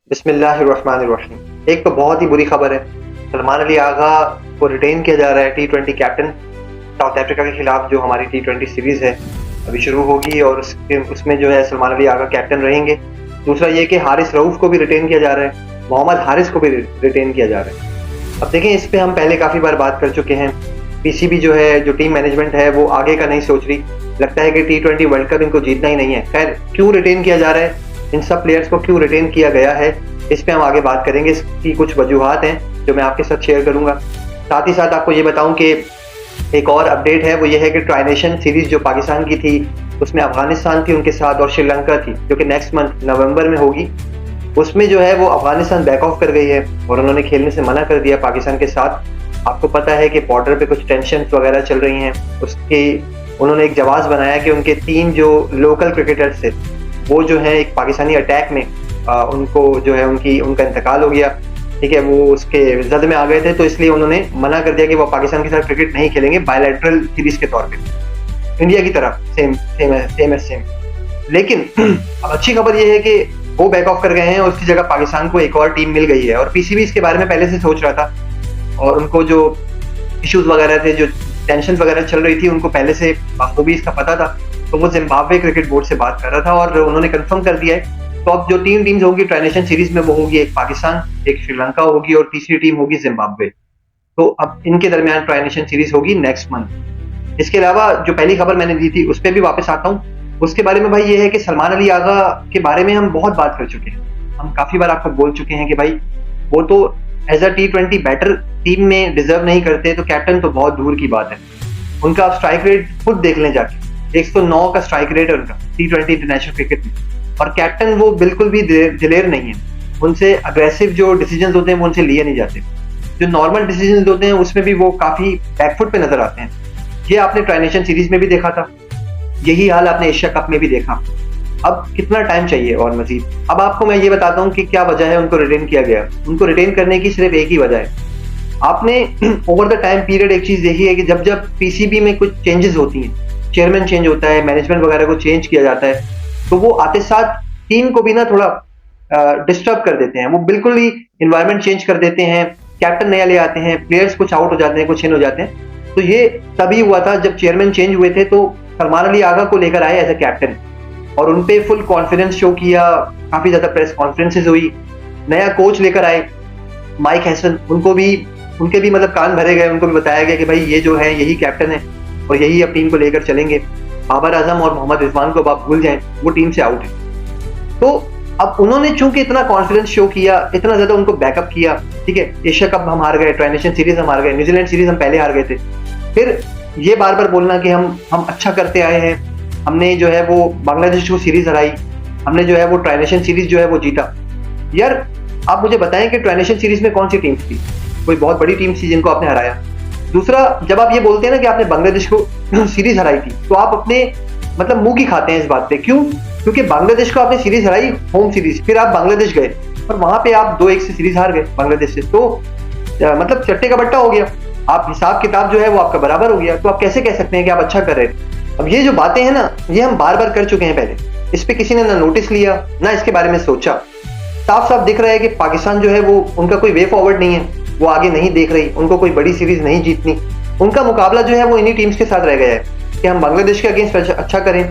बिस्मिल्लाहिर्रहमानिर्रहीम। एक तो बहुत ही बुरी खबर है, सलमान अली आगा को रिटेन किया जा रहा है T20 कैप्टन। साउथ अफ्रीका के खिलाफ जो हमारी T20 सीरीज है अभी शुरू होगी और उसमें जो है सलमान अली आगा कैप्टन रहेंगे। दूसरा ये कि हारिस रऊफ को भी रिटेन किया जा रहा है, मोहम्मद हारिस को भी रिटेन किया जा रहा है। अब देखें, इस पे हम पहले काफ़ी बार बात कर चुके हैं। पीसीबी जो है, जो टीम मैनेजमेंट है, वो आगे का नहीं सोच रही। लगता है कि T20 वर्ल्ड कप इनको जीतना ही नहीं है। खैर, क्यों रिटेन किया जा रहा है, इन सब प्लेयर्स को क्यों रिटेन किया गया है, इस पे हम आगे बात करेंगे। इसकी कुछ वजूहात हैं जो मैं आपके साथ शेयर करूंगा। साथ ही साथ आपको ये बताऊं कि एक और अपडेट है, वो ये है कि ट्राई नेशन सीरीज जो पाकिस्तान की थी, उसमें अफगानिस्तान थी उनके साथ और श्रीलंका थी, जो कि नेक्स्ट मंथ नवंबर में होगी। उसमें जो है वो अफगानिस्तान बैक ऑफ कर गई है और उन्होंने खेलने से मना कर दिया पाकिस्तान के साथ। आपको पता है कि बॉर्डर पे कुछ टेंशन वगैरह चल रही हैं, उसके उन्होंने एक जवाब बनाया कि उनके 3 जो लोकल क्रिकेटर्स थे वो जो है एक पाकिस्तानी अटैक में उनको जो है उनका इंतकाल हो गया। ठीक है, वो उसके जद में आ गए थे, तो इसलिए उन्होंने मना कर दिया कि वो पाकिस्तान के साथ क्रिकेट नहीं खेलेंगे बायलैटरल सीरीज के तौर पे, इंडिया की तरफ सेम। लेकिन अब अच्छी खबर ये है कि वो बैक ऑफ कर गए हैं और उसकी जगह पाकिस्तान को एक और टीम मिल गई है। और पीसीबी इसके बारे में पहले से सोच रहा था और उनको जो इश्यूज वगैरह थे, जो टेंशन वगैरह चल रही थी, उनको पहले से बखूबी इसका पता था। तो वो जिम्बाब्वे क्रिकेट बोर्ड से बात कर रहा था और उन्होंने कंफर्म कर दिया है। तो अब जो 3 टीम्स होंगी ट्राई नेशन सीरीज में, वो होगी एक पाकिस्तान, एक श्रीलंका होगी और तीसरी टीम होगी जिम्बाब्वे। तो अब इनके दरमियान ट्राई नेशन सीरीज होगी नेक्स्ट मंथ। इसके अलावा जो पहली खबर मैंने दी थी उस पर भी वापस आता हूँ। उसके बारे में भाई ये है कि सलमान अली आगा के बारे में हम बहुत बात कर चुके हैं। हम काफी बार आपको बोल चुके हैं कि भाई वो तो as a T20 batter team में डिजर्व नहीं करते, तो कैप्टन तो बहुत दूर की बात है। उनका आप स्ट्राइक रेट खुद देख लें जाके, 109 का स्ट्राइक रेट है उनका T20 इंटरनेशनल क्रिकेट में। और कैप्टन वो बिल्कुल भी दिलेर नहीं है, उनसे अग्रेसिव जो डिसीजंस होते हैं वो उनसे लिए नहीं जाते। जो नॉर्मल डिसीजंस होते हैं उसमें भी वो काफी बैकफुट पे नजर आते हैं। ये आपने ट्राई नेशन सीरीज में भी देखा था, यही हाल आपने एशिया कप में भी देखा। अब कितना टाइम चाहिए और मजीद? अब आपको मैं ये बताता हूँ कि क्या वजह है उनको रिटेन किया गया। उनको रिटेन करने की सिर्फ एक ही वजह है। आपने ओवर द टाइम पीरियड एक चीज देखी है कि जब जब पीसीबी में कुछ चेंजेस होती हैं, चेयरमैन चेंज होता है, मैनेजमेंट वगैरह को चेंज किया जाता है, तो वो आते साथ टीम को भी ना थोड़ा डिस्टर्ब कर देते हैं। वो बिल्कुल ही इन्वायरमेंट चेंज कर देते हैं, कैप्टन नया ले आते हैं, प्लेयर्स कुछ आउट हो जाते हैं, कुछ इन हो जाते हैं। तो ये तभी हुआ था जब चेयरमैन चेंज हुए थे, तो सलमान अली आगा को लेकर आए एज ए कैप्टन और उनपे फुल कॉन्फिडेंस शो किया। काफी ज्यादा प्रेस कॉन्फ्रेंसेज हुई, नया कोच लेकर आए माइक हैसन, उनके भी मतलब कान भरे गए। उनको भी बताया गया कि भाई ये जो है यही कैप्टन है और यही अब टीम को लेकर चलेंगे। बाबर आजम और मोहम्मद रिजवान को आप भूल जाएं, वो टीम से आउट है। तो अब उन्होंने चूंकि इतना कॉन्फिडेंस शो किया, इतना ज्यादा उनको बैकअप किया, ठीक है, एशिया कप हम हार गए, ट्राई नेशन सीरीज हम हार गए, न्यूजीलैंड सीरीज हम पहले हार गए थे, फिर ये बार बार बोलना कि हम अच्छा करते आए हैं, हमने जो है वो बांग्लादेश को सीरीज हराई, हमने जो है वो ट्राई नेशन सीरीज जो है वो जीता। यार आप मुझे बताएं कि ट्राई नेशन सीरीज में कौन सी टीम थी? कोई बहुत बड़ी टीम थी जिनको आपने हराया। दूसरा, जब आप ये बोलते हैं ना कि आपने बांग्लादेश को सीरीज हराई थी, तो आप अपने मतलब मुंह की खाते हैं इस बात पे। क्यों? क्योंकि बांग्लादेश को आपने सीरीज हराई, होम सीरीज, फिर आप बांग्लादेश गए और वहां पे आप 2-1 से सीरीज हार गए बांग्लादेश से। तो मतलब चट्टे का बट्टा हो गया, आप हिसाब किताब जो है वो आपका बराबर हो गया। तो आप कैसे कह सकते हैं कि आप अच्छा कर रहे हैं? अब ये जो बातें हैं ना, ये हम बार बार कर चुके हैं पहले, इस पे किसी ने ना नोटिस लिया ना इसके बारे में सोचा। साफ साफ दिख रहा है कि पाकिस्तान जो है वो, उनका कोई वे फॉरवर्ड नहीं है, वो आगे नहीं देख रही, उनको कोई बड़ी सीरीज नहीं जीतनी। उनका मुकाबला जो है वो इन्हीं टीम्स के साथ रह गया है कि हम बांग्लादेश के अगेंस्ट अच्छा करें,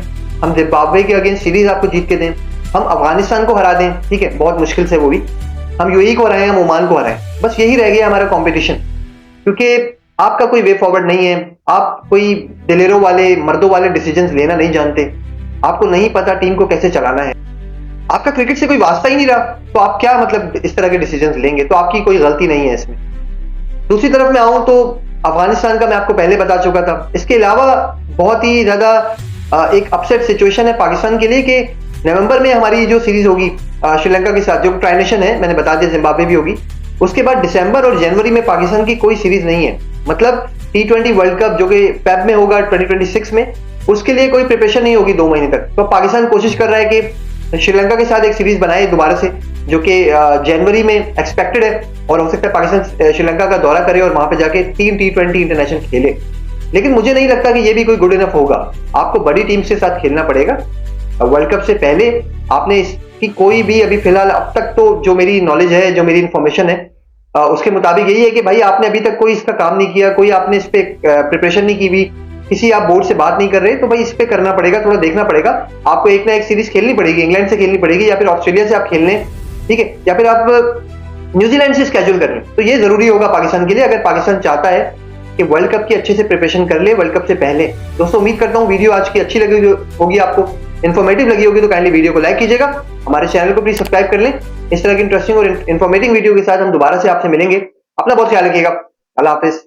हम जिम्बाब्वे के अगेंस्ट सीरीज आपको जीत के दें, हम अफगानिस्तान को हरा दें, ठीक है, बहुत मुश्किल से वो भी, हम यूएई को हराएं, हम ओमान को हराएं। बस यही रह गया हमारा कॉम्पिटिशन, क्योंकि आपका कोई वे फॉरवर्ड नहीं है, आप कोई दिलेरों वाले, मर्दों वाले डिसीजंस लेना नहीं जानते, आपको नहीं पता टीम को कैसे चलाना है, आपका क्रिकेट से कोई वास्ता ही नहीं रहा, तो आप क्या मतलब इस तरह के डिसीजंस लेंगे? तो आपकी कोई गलती नहीं है इसमें। दूसरी तरफ मैं आऊं तो अफगानिस्तान का मैं आपको पहले बता चुका था। इसके अलावा बहुत ही ज्यादा एक अपसेट सिचुएशन है पाकिस्तान के लिए कि नवंबर में हमारी जो सीरीज होगी श्रीलंका के साथ, जो ट्राई नेशन है, मैंने बता दिया, जिम्बाब्वे भी होगी। उसके बाद दिसंबर और जनवरी में पाकिस्तान की कोई सीरीज नहीं है। मतलब T20 वर्ल्ड कप जो कि फेब में होगा 2026 में, उसके लिए कोई प्रिपरेशन नहीं होगी 2 महीने तक। तो पाकिस्तान कोशिश कर रहा है कि श्रीलंका के साथ एक सीरीज बनाए दोबारा से, जो कि जनवरी में एक्सपेक्टेड है, और हो सकता है पाकिस्तान श्रीलंका का दौरा करे और वहां पे जाके 3 T20 इंटरनेशनल खेले। लेकिन मुझे नहीं लगता कि ये भी कोई गुड इनफ होगा, आपको बड़ी टीम के साथ खेलना पड़ेगा। वर्ल्ड कप से पहले आपने इसकी कोई भी अभी फिलहाल अब तक तो जो मेरी नॉलेज है, जो मेरी इन्फॉर्मेशन है, उसके मुताबिक यही है कि भाई आपने अभी तक कोई इसका काम नहीं किया, कोई आपने इस पे प्रिपरेशन नहीं की हुई, किसी आप बोर्ड से बात नहीं कर रहे, तो भाई इस पे करना पड़ेगा, थोड़ा देखना पड़ेगा। आपको एक ना एक सीरीज खेलनी पड़ेगी, इंग्लैंड से खेलनी पड़ेगी या फिर ऑस्ट्रेलिया से आप खेल लें, ठीक है, या फिर आप न्यूजीलैंड से स्केड्यूल कर लें। तो ये जरूरी होगा पाकिस्तान के लिए, अगर पाकिस्तान चाहता है कि वर्ल्ड कप की अच्छे से प्रिपरेशन कर ले वर्ल्ड कप से पहले। दोस्तों उम्मीद करता हूँ वीडियो आज की अच्छी लगी होगी, आपको इन्फॉर्मेटिव लगी होगी, तो काइंडली वीडियो को लाइक कीजिएगा, हमारे चैनल को प्लीज सब्सक्राइब कर लें। इस तरह की इंटरेस्टिंग और इन्फॉर्मेटिव वीडियो के साथ हम दोबारा से आपसे मिलेंगे। अपना बहुत ख्याल रखिएगा। अल्लाह हाफिज।